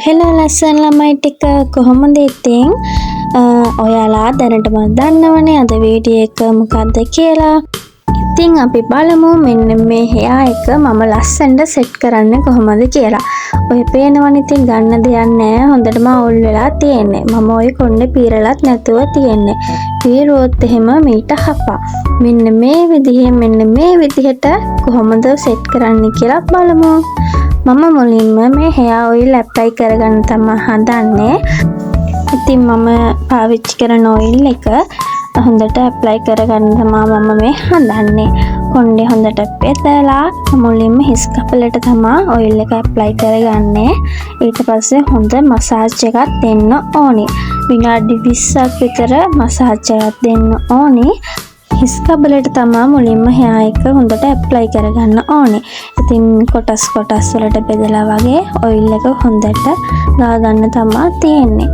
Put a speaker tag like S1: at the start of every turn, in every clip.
S1: Hello ලස්සන ළමයි ටික කොහොමද ඉතින් ඔයාලා දැනටමත් දන්නවනේ අද වීඩියෝ එක මොකක්ද කියලා. ඉතින් අපි බලමු මෙන්න මේ hear එක මම ලස්සනට සෙට් කරන්න කොහොමද කියලා. ඔය පේනවනේ ඉතින් ගන්න දෙයක් නැහැ. හොඳටම අවුල් වෙලා තියෙන්නේ. මම ඔය කොණ්ඩේ පීරලත් නැතුව තියෙන්නේ. පීරුවොත් එහෙම මීට හපා. මෙන්න මේ විදිහට කොහොමද සෙට් කරන්න කියලා බලමු. මම මුලින්ම මේ hair oil apply කරගන්න තමයි හදන්නේ. ඉතින් මම පාවිච්චි කරන oil එක හොඳට apply කරගන්න තමයි මම මේ හදන්නේ. කොණ්ඩේ හොඳට පෙතලා මුලින්ම හිස් කපලට තමයි oil එක apply කරගන්නේ. ඊට පස්සේ හොඳ මසාජ් එකක් දෙන්න ඕනි. විනාඩි 20ක් විතර මසාජ් එකක් දෙන්න ඕනි. හිස් කබලට තමයි මුලින්ම hair එක හොඳට apply කරගන්න ඕනේ. ඉතින් කොටස් වලට බෙදලා වගේ oil එක හොඳට ගා ගන්න තමයි තියෙන්නේ.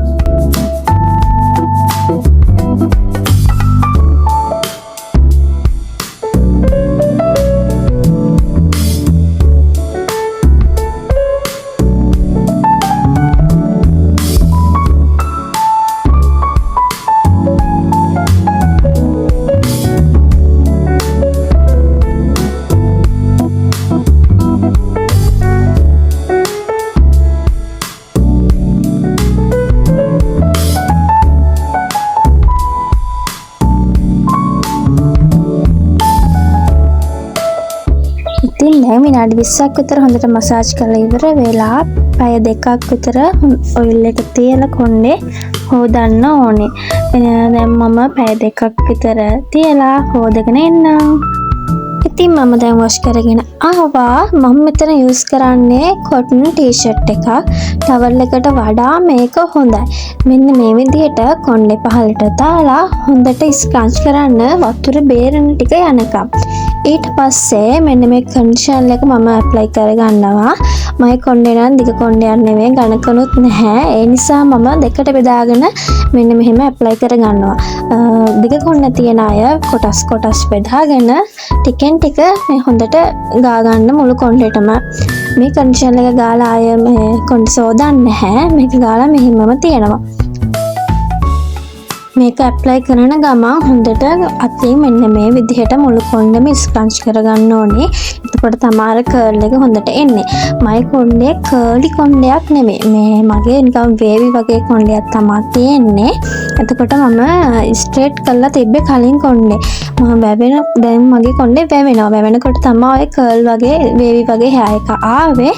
S1: ඉතින් දැන් විනාඩි 20ක් විතර හොඳට මසාජ් කරලා ඉවර වෙලා පැය දෙකක් විතර ඔයිල් එක තියලා කොණ්ඩේ හොදන්න ඕනේ. දැන් මම පැය දෙකක් විතර තියලා හොදගෙන එන්නම්. ඉතින් මම දැන් වොෂ් කරගෙන ආවා. මම මෙතන යූස් කරන්නේ කොටන් ටී-ෂර්ට් එකක්. ටවල් එකට වඩා මේක හොඳයි. මෙන්න මේ විදිහට කොණ්ඩේ පහළට දාලා හොඳට ස්ක්‍රන්ච් කරන්න වතුර බේරන ටික යනකම්. ඊට පස්සේ මෙන්න මේ කන්ඩිෂනර් එක මම ඇප්ලයි කරගන්නවා. මගේ කොණ්ඩේ නම් දිග කොණ්ඩයක් නෙවෙයි, ඝනකනුත් නැහැ. ඒ නිසා මම දෙකට බෙදාගෙන මෙන්න මෙහෙම ඇප්ලයි කරගන්නවා. දිග කොණ්ඩ තියෙන අය කොටස් බෙදාගෙන ටිකෙන් ටික මේ හොඳට ගා ගන්න මුළු කොණ්ඩේටම. මේ කන්ඩිෂනර් එක ගාලා ආය මේ කොණ්ඩ සෝදන්නේ නැහැ. මේක ගාලා මෙහෙමම තියෙනවා. මේක ඇප්ලයි කරන ගමන් හොඳට අතින් මෙන්න මේ විදිහට මුළු කොණ්ඩෙම ස්ක්‍රන්ච් කරගන්න ඕනේ. එතකොට තමයි කර්ල් එක හොඳට එන්නේ. මගේ කොණ්ඩේ කර්ලි කොණ්ඩයක් නෙමෙයි. මේ මගේ නිකන් වේවි වගේ කොණ්ඩයක් තමයි තියෙන්නේ. එතකොට මම ස්ට්‍රේට් කරලා තිබ්බේ කලින් කොණ්ඩේ. මම දැන් මගේ කොණ්ඩේ වැවෙනවා. වැවෙනකොට තමයි ඔය කර්ල් වගේ වේවි වගේ hair එක ආවේ.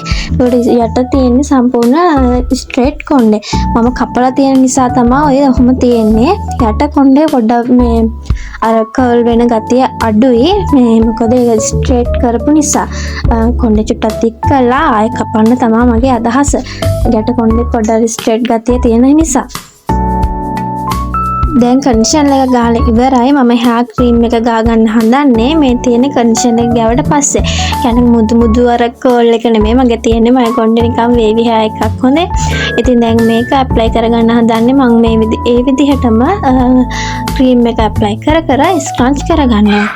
S1: ඒකට යට තියෙන්නේ සම්පූර්ණ ස්ට්‍රේට් කොණ්ඩේ. මම කපලා තියෙන නිසා තමයි ඔය ඔහොම තියෙන්නේ. යට කොණ්ඩේ පොඩ්ඩක් මේ අර කර්ල් වෙන ගතිය අඩුයි. මේ මොකද ඒක ස්ට්‍රේට් කරපු නිසා. කොණ්ඩේ චුට්ටක් තික් කරලා ආයෙ කපන්න තමයි මගේ අදහස. යට කොණ්ඩේ පොඩ්ඩක් ස්ට්‍රේට් ගතිය තියෙන නිසා. දැන් කන්ඩිෂනර් එක ගාලා ඉවරයි. මම hair cream එක ගා ගන්න හදන්නේ. මේ තියෙන කන්ඩිෂනර් එක ගාවට පස්සේ. කියන්නේ මුදු අර කර්ල් එක නෙමෙයි මගේ තියෙන්නේ. මගේ කොණ්ඩේ නිකන් වේවි hair එකක් හොඳේ. ඉතින් දැන් මේක ඇප්ලයි කරගන්න හදන්නේ. මම මේ විදිහටම ක්‍රීම් එක ඇප්ලයි කර ස්ක්‍රන්ච් කරගන්නවා.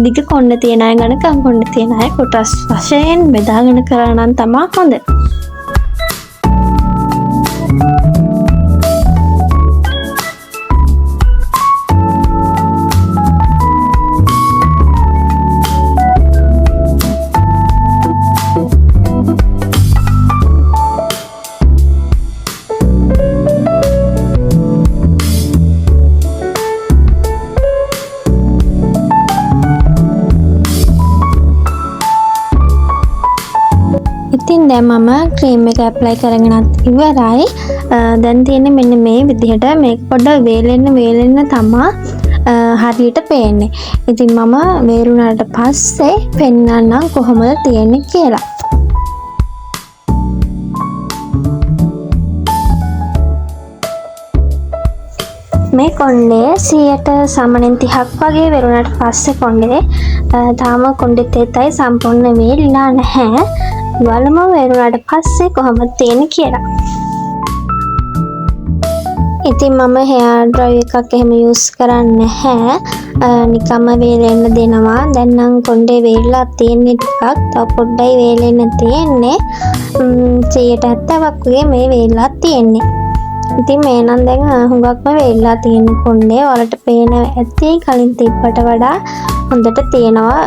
S1: දිග කොණ්ඩ තියෙන අය ගණකම් කොණ්ඩ තියෙන අය කොටස් වශයෙන් බෙදාගෙන කරා නම් තමයි හොඳ. ඉතින් දැන් මම ක්‍රීම් එක ඇප්ලයි කරගෙනත් ඉවරයි. දැන් තියෙන්නේ මෙන්න මේ විදිහට. මේක පොඩ්ඩක් වේලෙන්න තමයි හරියට පේන්නේ. ඉතින් මම වේරුණාට පස්සේ පෙන්නන්නම් කොහොමද තියෙන්නේ කියලා. මේ කොණ්ඩේ 100ට සමනෙන් 30ක් වගේ වෙරුණාට පස්සේ කොණ්ඩේ තාම කොණ්ඩේ තෙතයි සම්පූර්ණ වෙලා නැහැ. බලමු වෙරුණාට පස්සේ කොහොමද තියෙන්නේ කියලා. ඉතින් මම hair dryer එකක් එහෙම use කරන්නේ නැහැ. නිකම්ම වේලෙන්න දෙනවා. දැන් නම් කොණ්ඩේ වේලලා තියෙන්නේ ටිකක්. තව පොඩ්ඩයි වේලෙන්න තියෙන්නේ. 170ක් වගේ මේ වේලලා තියෙන්නේ. ඉතින් මේ නම් දැන් හුඟක්ම වේලලා තියෙන කොණ්ඩේ වලට පේන ඇති කලින් තිබ්බට වඩා හොඳට තියෙනවා.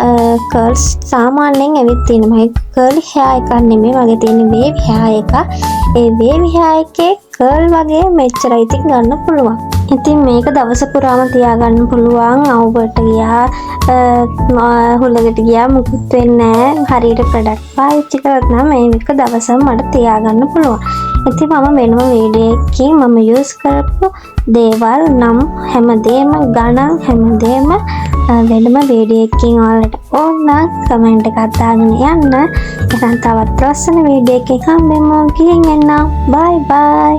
S1: කර්ල්ස් සාමාන්‍යයෙන් ඇවිත් තියෙනවා. මේ කර්ලි hair එකක් නෙමෙයි වගේ තියෙන wavy hair එක. ඒ wavy hair එකේ කර්ල් වගේ මෙච්චරයි ඉතින් ගන්න පුළුවන්. ඉතින් මේක දවස පුරාම තියාගන්න පුළුවන්. අවුවට ගියා හුලකට ගියා මුකුත් වෙන්නේ නැහැ. හරියට ප්‍රොඩක්ට් පාවිච්චි කරත් නම් මේක දවසම මට තියාගන්න පුළුවන්. ඉතින් මම වෙනම වීඩියෝ එකකින් මම යූස් කරපු දේවල් නම් හැමදේම ගණන් හැමදේම වෙනම වීඩියෝ එකකින් ඔයාලට ඕන නම් කමෙන්ට් එකක් දාගෙන යන්න. එහෙනම් තවත් ලස්සන වීඩියෝ එකකින් හම්බෙමු. ගිහින් එන්න. බයි බයි.